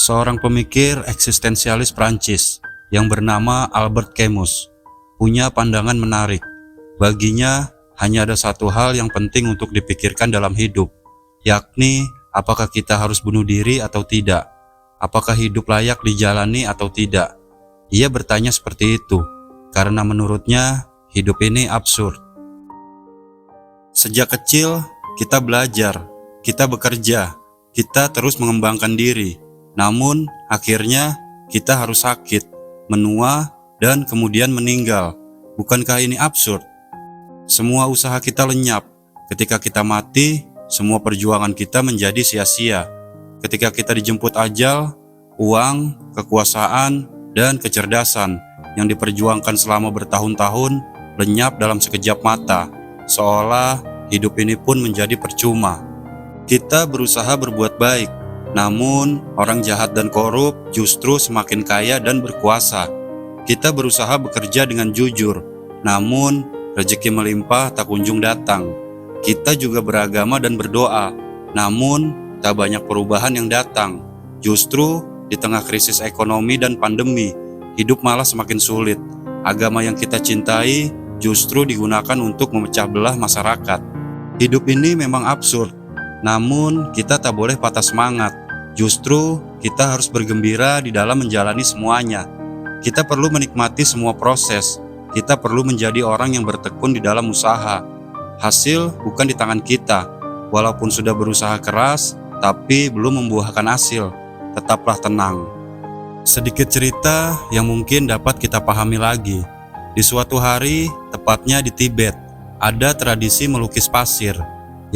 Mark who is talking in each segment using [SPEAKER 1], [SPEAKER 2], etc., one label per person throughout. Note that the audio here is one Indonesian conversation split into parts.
[SPEAKER 1] Seorang pemikir eksistensialis Prancis yang bernama Albert Camus punya pandangan menarik. Baginya, hanya ada satu hal yang penting untuk dipikirkan dalam hidup, yakni apakah kita harus bunuh diri atau tidak, apakah hidup layak dijalani atau tidak. Ia bertanya seperti itu, karena menurutnya hidup ini absurd. Sejak kecil, kita belajar, kita bekerja, kita terus mengembangkan diri. Namun, akhirnya kita harus sakit, menua, dan kemudian meninggal. Bukankah ini absurd? Semua usaha kita lenyap. Ketika kita mati, semua perjuangan kita menjadi sia-sia. Ketika kita dijemput ajal, uang, kekuasaan, dan kecerdasan yang diperjuangkan selama bertahun-tahun lenyap dalam sekejap mata, seolah hidup ini pun menjadi percuma. Kita berusaha berbuat baik, namun orang jahat dan korup justru semakin kaya dan berkuasa. Kita berusaha bekerja dengan jujur, namun rezeki melimpah tak kunjung datang. Kita juga beragama dan berdoa, namun tak banyak perubahan yang datang. Justru di tengah krisis ekonomi dan pandemi, hidup malah semakin sulit. Agama yang kita cintai justru digunakan untuk memecah belah masyarakat. Hidup ini memang absurd, namun kita tak boleh patah semangat. Justru kita harus bergembira di dalam menjalani semuanya. Kita perlu menikmati semua proses. Kita perlu menjadi orang yang bertekun di dalam usaha. Hasil bukan di tangan kita. Walaupun sudah berusaha keras, tapi belum membuahkan hasil. Tetaplah tenang. Sedikit cerita yang mungkin dapat kita pahami lagi. Di suatu hari, tepatnya di Tibet, ada tradisi melukis pasir.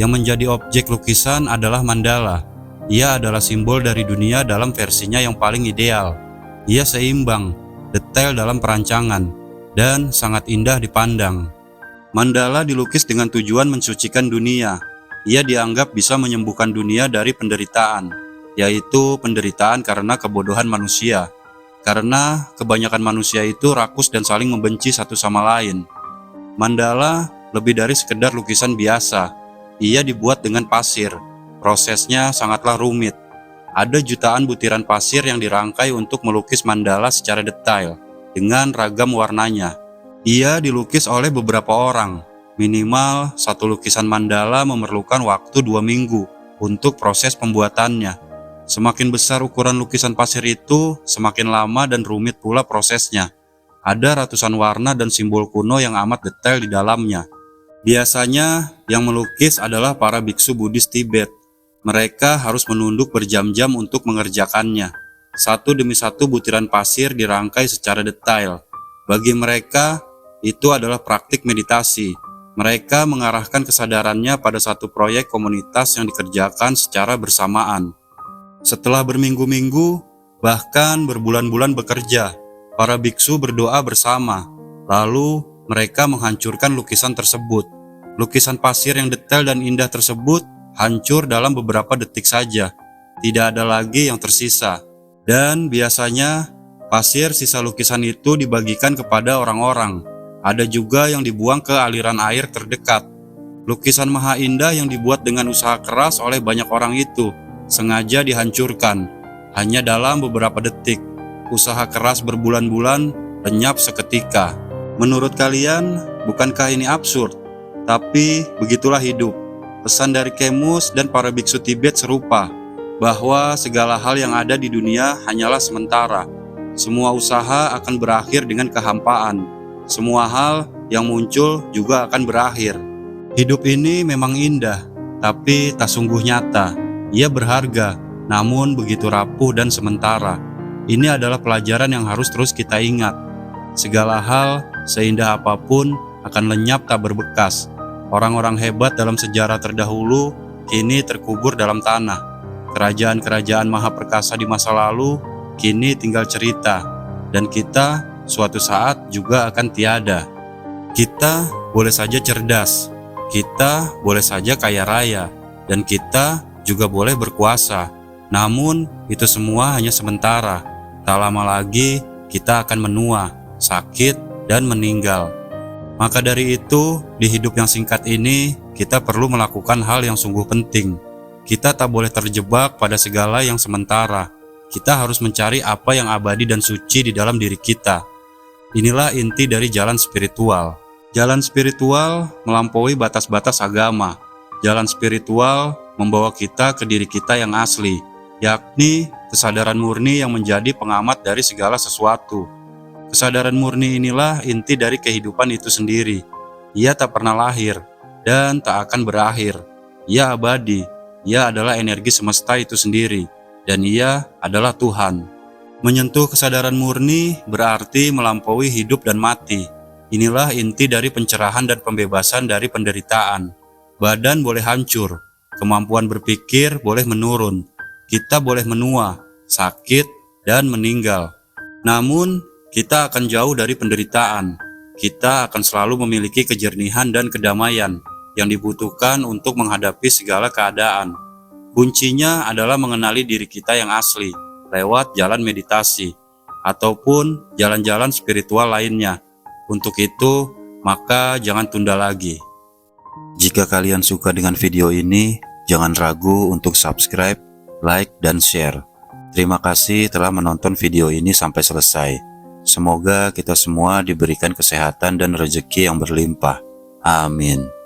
[SPEAKER 1] Yang menjadi objek lukisan adalah mandala. Ia adalah simbol dari dunia dalam versinya yang paling ideal. Ia seimbang, detail dalam perancangan, dan sangat indah dipandang. Mandala dilukis dengan tujuan mensucikan dunia. Ia dianggap bisa menyembuhkan dunia dari penderitaan, yaitu penderitaan karena kebodohan manusia. Karena kebanyakan manusia itu rakus dan saling membenci satu sama lain. Mandala lebih dari sekedar lukisan biasa. Ia dibuat dengan pasir. Prosesnya sangatlah rumit. Ada jutaan butiran pasir yang dirangkai untuk melukis mandala secara detail dengan ragam warnanya. Ia dilukis oleh beberapa orang. Minimal satu lukisan mandala memerlukan waktu 2 minggu untuk proses pembuatannya. Semakin besar ukuran lukisan pasir itu, semakin lama dan rumit pula prosesnya. Ada ratusan warna dan simbol kuno yang amat detail di dalamnya. Biasanya yang melukis adalah para biksu Buddhis Tibet. Mereka harus menunduk berjam-jam untuk mengerjakannya. Satu demi satu butiran pasir dirangkai secara detail. Bagi mereka, itu adalah praktik meditasi. Mereka mengarahkan kesadarannya pada satu proyek komunitas yang dikerjakan secara bersamaan. Setelah berminggu-minggu, bahkan berbulan-bulan bekerja, para biksu berdoa bersama. Lalu mereka menghancurkan lukisan tersebut. Lukisan pasir yang detail dan indah tersebut hancur dalam beberapa detik saja. Tidak ada lagi yang tersisa. Dan biasanya pasir sisa lukisan itu dibagikan kepada orang-orang. Ada juga yang dibuang ke aliran air terdekat. Lukisan maha indah yang dibuat dengan usaha keras oleh banyak orang itu sengaja dihancurkan hanya dalam beberapa detik. Usaha keras berbulan-bulan lenyap seketika. Menurut kalian, bukankah ini absurd? Tapi begitulah hidup. Pesan dari Camus dan para biksu Tibet serupa, bahwa segala hal yang ada di dunia hanyalah sementara. Semua usaha akan berakhir dengan kehampaan. Semua hal yang muncul juga akan berakhir. Hidup ini memang indah, tapi tak sungguh nyata. Ia berharga, namun begitu rapuh dan sementara. Ini adalah pelajaran yang harus terus kita ingat. Segala hal, seindah apapun, akan lenyap tak berbekas. Orang-orang hebat dalam sejarah terdahulu kini terkubur dalam tanah. Kerajaan-kerajaan maha perkasa di masa lalu kini tinggal cerita. Dan kita suatu saat juga akan tiada. Kita boleh saja cerdas, kita boleh saja kaya raya, dan kita juga boleh berkuasa. Namun itu semua hanya sementara. Tak lama lagi kita akan menua, sakit, dan meninggal. Maka dari itu, di hidup yang singkat ini, kita perlu melakukan hal yang sungguh penting. Kita tak boleh terjebak pada segala yang sementara. Kita harus mencari apa yang abadi dan suci di dalam diri kita. Inilah inti dari jalan spiritual. Jalan spiritual melampaui batas-batas agama. Jalan spiritual membawa kita ke diri kita yang asli, yakni kesadaran murni yang menjadi pengamat dari segala sesuatu. Kesadaran murni inilah inti dari kehidupan itu sendiri. Ia tak pernah lahir dan tak akan berakhir. Ia abadi. Ia adalah energi semesta itu sendiri, dan ia adalah Tuhan. Menyentuh kesadaran murni berarti melampaui hidup dan mati. Inilah inti dari pencerahan dan pembebasan dari penderitaan. Badan boleh hancur, kemampuan berpikir boleh menurun, kita boleh menua, sakit, dan meninggal. Namun, kita akan jauh dari penderitaan. Kita akan selalu memiliki kejernihan dan kedamaian yang dibutuhkan untuk menghadapi segala keadaan. Kuncinya adalah mengenali diri kita yang asli lewat jalan meditasi ataupun jalan-jalan spiritual lainnya. Untuk itu, maka jangan tunda lagi. Jika kalian suka dengan video ini, jangan ragu untuk subscribe, like, dan share. Terima kasih telah menonton video ini sampai selesai. Semoga kita semua diberikan kesehatan dan rezeki yang berlimpah. Amin.